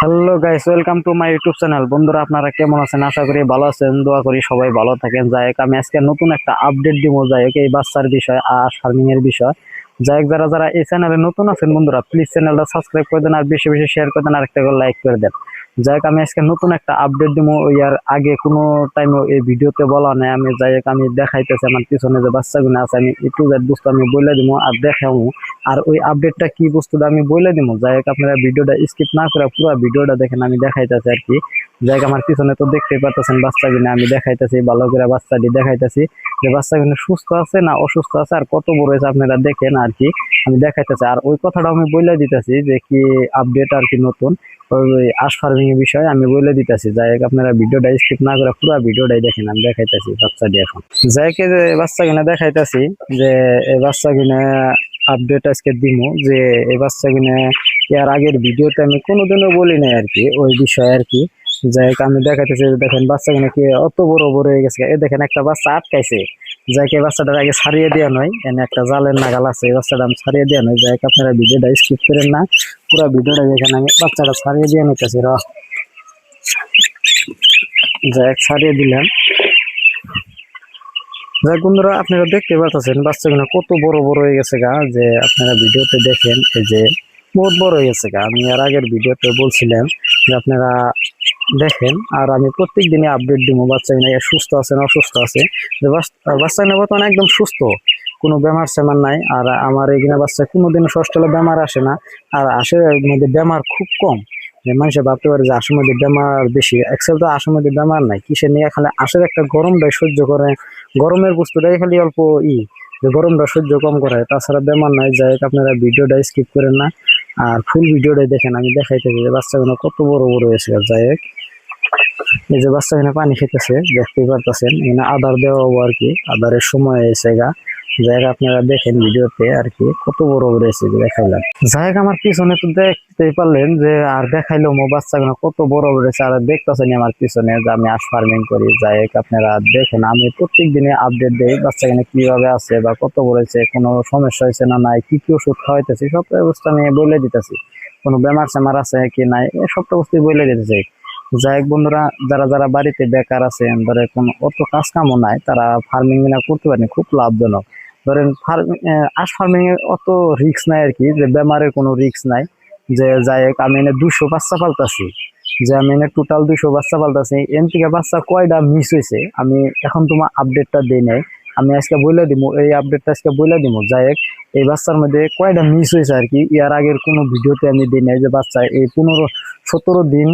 Hello guys, welcome to my YouTube channel. বন্ধুরা, আপনারা কেমন আছেন? আশা করি ভালো আছেন। দোয়া করি সবাই ভালো থাকেন। যাই হোক, আমি আজকে নতুন একটা আপডেট দিব। যাই হোক, এই বাচ্চার বিষয় আর ফার্মিং এর বিষয়। যাই হোক, যারা যারা এই চ্যানেলে নতুন আছেন বন্ধুরা, প্লিজ চ্যানেলটা সাবস্ক্রাইব করে দেন আর বেশি বেশি শেয়ার করে দেন আর একটা করে লাইক করে দেন। যাই হোক, আমি আজকে নতুন একটা আপডেট দিব। ওই আর আগে কোনো টাইমে এই ভিডিওতে বলা নাই। আমি যাই হোক, আমি দেখাইতেছি আমার পিছনে যে বাচ্চাগুলো আছে, আমি একটু বস্তু আমি বলে দিব আর দেখাবো। আর ওই আপডেটটা কি বস্তুটা আমি বলে দিব। যাই হোক, আপনারা ভিডিওটা স্কিপ না করে পুরো ভিডিওটা দেখেন, আমি দেখাইতেছি আর কি। যাই হোক, আমার পিছনে তো দেখতেই পাচ্ছেন বাচ্চা কিনা, আমি দেখাইতেছি ভালো করে বাচ্চাটি দেখাইতেছি যে বাচ্চা কিনা সুস্থ আছে না অসুস্থ আছে আর কত বড় হয়েছে আপনারা দেখেন আর কি। আমি দেখাইতেছি আর ওই কথাটা আমি বলে দিতেছি যে কি আপডেট আর কি নতুন ওই আশ ফার্মিং এর বিষয়ে আমি বলে দিতেছি। যাই হোক, আপনারা ভিডিওটা স্কিপ না করে পুরো ভিডিওটাই দেখেন, আমি দেখাইতেছি বাচ্চাটি এখন। যাই হোক, যে বাচ্চা কিনা দেখাইতেছি যে এই বাচ্চা কিনা আপডেট আজকে দিব যে এই বাচ্চা কিনে এর আগের ভিডিওতে আমি কোনোদিনও বলি নাই আর কি ওই বিষয়ে আর কি। যাই হোক, আমি দেখাইতেছি যে দেখেন বাচ্চা কিনে কি অত বড় বড় হয়ে গেছে। এ দেখেন একটা বাচ্চা আটকাইছে। যাই হোক, এই বাচ্চাটার আগে ছাড়িয়ে দেওয়া নয়, এনে একটা জালের নাগাল আছে, এই বাচ্চাটা আমি ছাড়িয়ে দেওয়া নয়। যাই হোক, আপনারা ভিডিওটা স্কিপ করেন না, পুরো ভিডিওটা দেখেন। আমি বাচ্চাটা ছাড়িয়ে দিয়ে নিতেছি। যাই হোক, ছাড়িয়ে দিলাম। যাই বন্ধুরা, আপনারা দেখতে পাচ্ছেন বাচ্চাগুলো কত বড় বড় হয়ে গেছে গা, যে আপনারা ভিডিওতে দেখেন এই যে বহুত বড় হয়ে গেছে গা। আমি এর আগের ভিডিওতে বলছিলাম যে আপনারা দেখেন, আর আমি প্রত্যেক দিনই আপডেট দিব বাচ্চাগুলো সুস্থ আছে না অসুস্থ আছে। যে বাচ্চাগুলো বর্তমানে একদম সুস্থ, কোনো বেমার সেমার নাই। আর আমার এইখানে বাচ্চা কোনোদিন ষষ্ঠলে বেমার আসে না, আর আসে মধ্যে বেমার খুব কম। যে মানুষের ভাবতে পারে যে আশের মধ্যে বেমার বেশি, অ্যাকচুয়ালি তো আশের মধ্যে বেমার নাই। কিসের নিয়ে খালি আশের একটা গরমটাই সহ্য করে, গরমের বস্তুটাই খালি অল্প যে গরমটা সহ্য কম করে, তাছাড়া বেমার নাই। যাই হোক, আপনারা ভিডিওটা স্কিপ করেন না আর ফুল ভিডিওটাই দেখেন। আমি দেখাইতেছি যে বাচ্চাগুলো কত বড় বড় হয়েছে। যাই হোক, এই যে বাচ্চা এখানে পানি খেতেছে দেখতেই পারতেছেন, এখানে আদার দেওয়া হবো আর কি, আদারের সময় এসে গা। যাই হোক, আপনারা দেখেন ভিডিওতে আর কি কত বড় বড় এসে দেখাইলাম। যাই হোক, আমার পিছনে তো দেখতেই পারলেন যে আর দেখাইলো মো বাচ্চাগুলো কত বড় বড় হয়েছে। আর দেখতেছেন আমার পিছনে যে আমি আশ ফার্মিং করি। যাই হোক, আপনারা দেখেন, আমি প্রত্যেক দিনে আপডেট দিই বাচ্চাগুলো কিভাবে আছে বা কত বড় হয়েছে, কোনো সমস্যা হয়েছে না নাই, কি কি ওষুধ খাওয়াইতেছি সব অবস্থা আমি বলে দিতেছি। কোনো বেমার সেমার আছে কি নাই সব অবস্থা বলে দিতেছি। যাই হোক বন্ধুরা, যারা যারা বাড়িতে বেকার আছেন, ধরে কোনো অত কাজ কামও নাই, তারা ফার্মিং না করতে পারেন, খুব লাভজনক। ধরেন আশ ফার্মিং এর অত রিস্ক নাই আর কি, যে বেমারের কোনো রিস্ক নাই। যে যাই হোক, আমি এনে 200 বাচ্চা পালতাছি, যে আমি এনে টোটাল 200 বাচ্চা পালতাছি। এন থেকে বাচ্চা কয়টা মিস হয়েছে আমি এখন তোমার আপডেটটা দিই নাই, আমি আজকে বলে দিব। এই আপডেটটা আজকে বলে দিব। যাই হোক, এই বাচ্চার মধ্যে কয়টা মিস হয়েছে আর কি, ইয়ার আগের কোনো ভিডিওতে আমি দিই নাই। যে বাচ্চা এই 17 দিন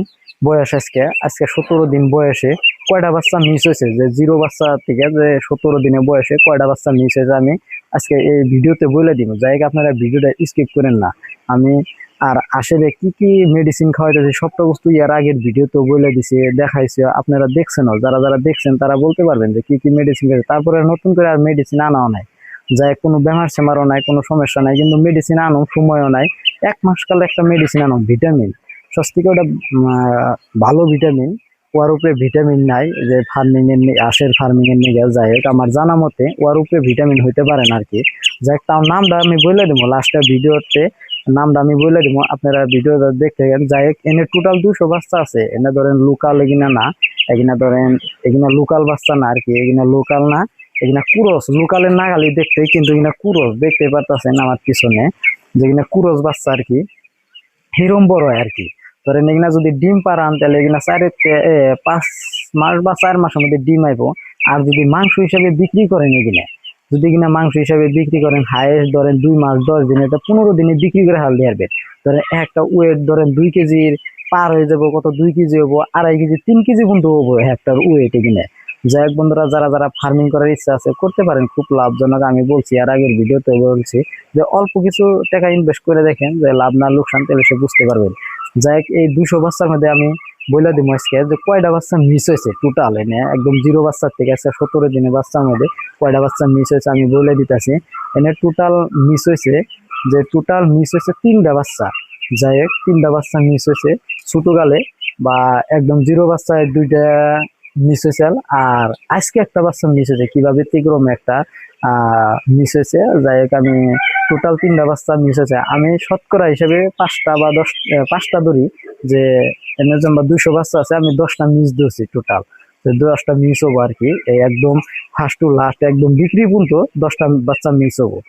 বয়স, আজকে আজকে 17 দিন বয়সে কয়টা বাচ্চা মিস হয়েছে, যে জিরো বাচ্চা থেকে যে 17 দিনের বয়সে কয়টা বাচ্চা মিস হয়েছে আমি আজকে এই ভিডিওতে বলে দিব। যাই হোক, আপনারা ভিডিওটা স্কিপ করেন না। আমি আর আসলে কি কি মেডিসিন খাওয়াইতেছি সবটা বস্তু এর আগের ভিডিওতে বলে দিছি, দেখাইছি, আপনারা দেখছেনও। যারা যারা দেখছেন তারা বলতে পারবেন যে কি কি মেডিসিন খাইছে। তারপরে নতুন করে আর মেডিসিন আনাও নাই। যাই হোক, কোনো বেমার সেমারও নাই, কোনো সমস্যা নাই, কিন্তু মেডিসিন আনো সময়ও নাই। 1 মাস কালে একটা মেডিসিন আনো, ভিটামিন সস্তিকে ওটা ভালো ভিটামিন। ওয়ার উপরে ভিটামিন নাই, যে ফার্মিং এর আশের ফার্মিং এর নিয়ে। যাই হোক, আমার জানা মতে ওয়ার উপরে ভিটামিন হইতে পারে না আর কি। যাই হোক, তার নামটা আমি বলে দেবো লাস্টের ভিডিওতে, নামটা আমি বলে দিব, আপনারা ভিডিওটা দেখতে গেলেন। যাই হোক, এনে টোটাল 200 বাচ্চা আছে। এনে ধরেন লোকাল এগিনা না, এগিনা ধরেন এগিনা লোকাল বাচ্চা না আর কি, এগিনা লোকাল না, এগিনা কুরস। লোকালের নাগালি দেখতে, কিন্তু এগিনা কুরস দেখতে পারতেছেন আমার পিছনে, যেগুলা কুরস বাচ্চা আর কি, হিরম বড় হয় আর কি। ধরেন এগুলা যদি ডিম পারান তাহলে এগুলা 5 মাস বা 4 মাসের মধ্যে ডিম আইব। আর যদি মাংস হিসাবে বিক্রি করেন এগুলা, যদি কিনা মাংস হিসাবে বিক্রি করেন, হাইয়েস্ট ধরেন 2 মাস 10 দিন, এটা 15 দিনে বিক্রি করে হাল দিয়ে আসবেন। ধরেন একটা ওয়েট ধরেন 2 কেজির পার হয়ে যাবো, কত 2 কেজি হবো, 2.5 কেজি 3 কেজি পর্যন্ত হবো একটা ওয়েট এখানে। যাই হোক বন্ধুরা, যারা যারা ফার্মিং করার ইচ্ছা আছে করতে পারেন, খুব লাভজনক। আমি বলছি আর আগের ভিডিওতে বলছি যে অল্প কিছু টাকা ইনভেস্ট করে দেখেন, যে লাভ না লোকসান তাহলে সে বুঝতে পারবেন। যাই হোক, এই 200 বাচ্চার মধ্যে আমি বলে দিব আজকে যে কয়টা বাচ্চা মিস হয়েছে টোটাল এনে, একদম জিরো বাচ্চার থেকে আজকে 17 দিনের বাচ্চার মধ্যে কয়টা বাচ্চা মিস হয়েছে আমি বলে দিতেছি। এনে টোটাল মিস হয়েছে, যে টোটাল মিস হয়েছে 3টা বাচ্চা। যাই হোক, 3টা বাচ্চা মিস হয়েছে ছোটকালে, বা একদম জিরো বাচ্চায় 2টা মিস হয়েছে। আর আজকে একটা বাচ্চা মিস হয়েছে, কিভাবে ব্যতিক্রম একটা মিস হয়েছে। যাই হোক, আমি টোটাল 3টা বাচ্চা মিস হয়েছে। আমি শতকরা হিসেবে 5টা বা 5টা ধরি, যে এনে যে আমার 200 বাচ্চা আছে, আমি 10টা মিস দিয়েছি টোটাল। তো 10টা মিস হবো আর কি, এই একদম ফার্স্ট টু লাস্ট একদম বিক্রি পর্যন্ত 10টা বাচ্চা মিস হবো।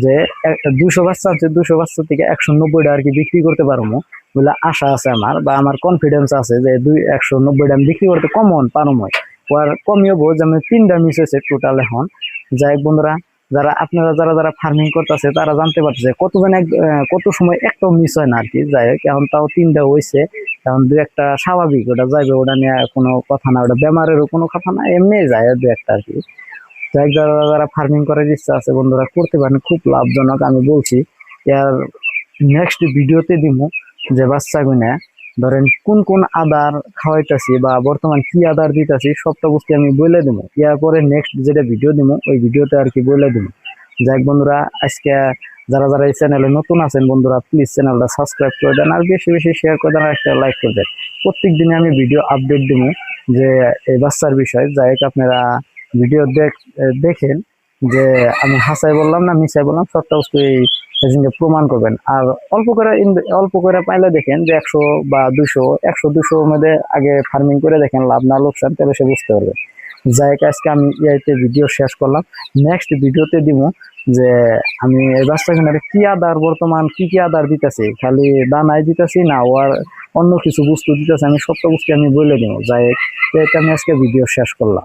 যে 200 বাচ্চা আছে, 200 বাচ্চা থেকে 190টা আর কি বিক্রি করতে পারবো বলে আশা আছে আমার, বা আমার কনফিডেন্স আছে যে 190টা আমি বিক্রি করতে পারবো। আর কমই হবো, যে আমি 3টা মিস হয়েছে টোটাল এখন। যাই হোক বন্ধুরা, যারা আপনারা যারা যারা ফার্মিং করতেছে তারা জানতে পারতেছে কত সময় একটাও মিস হয় না আর কি। যাই হোক, এখন তাও 3টা হয়েছে, এখন 2-1টা স্বাভাবিক, ওটা যাইবে, ওটা নিয়ে কোনো কথা না, ওটা বেমারেরও কোনো কথা না, এমনি যায় 2-1টা আর কি। যাই হোক, যারা যারা ফার্মিং করার ইচ্ছা আছে বন্ধুরা করতে পারেন, খুব লাভজনক আমি বলছি। এর নেক্সট ভিডিওতে দিব যে বাচ্চা গুনা ধরেন কোন কোন আদার খাওয়াইতেছি বা বর্তমান কি আদার দিতেছি সবটা বস্তু আমি বলে দিব। ইয়ার পরে নেক্সট যেটা ভিডিও দিব ওই ভিডিওতে আর কি বলে দিব। যাই হোক বন্ধুরা, আজকে যারা যারা এই চ্যানেলে নতুন আছেন বন্ধুরা, প্লিজ চ্যানেলটা সাবস্ক্রাইব করে দেন, আর বেশি বেশি শেয়ার করে দেন, আর একটা লাইক করে দেন। প্রত্যেক দিনে আমি ভিডিও আপডেট দিব যে এই বাচ্চার বিষয়ে। যাই হোক, আপনারা ভিডিও দেখেন যে আমি হাসাই বললাম না মিশাই বললাম, সবটা বস্তু প্রমাণ করবেন। আর অল্প করে পাইলে দেখেন যে 100 বা 200 মধ্যে আগে ফার্মিং করে দেখেন লাভ না লোকসান, তাহলে সে বুঝতে পারবে। যাই হোক, আজকে আমি ইয়াতে ভিডিও শেষ করলাম। নেক্সট ভিডিওতে দিব যে আমি এই বাচ্চা কিনারে কি আদার বর্তমান কি আদার দিতেছি, খালি দানাই দিতেছি না ওর অন্য কিছু বস্তু দিতেছে, আমি সবটা বস্তু আমি বলে দিব। যাই হোক, এটা আমি আজকে ভিডিও শেষ করলাম।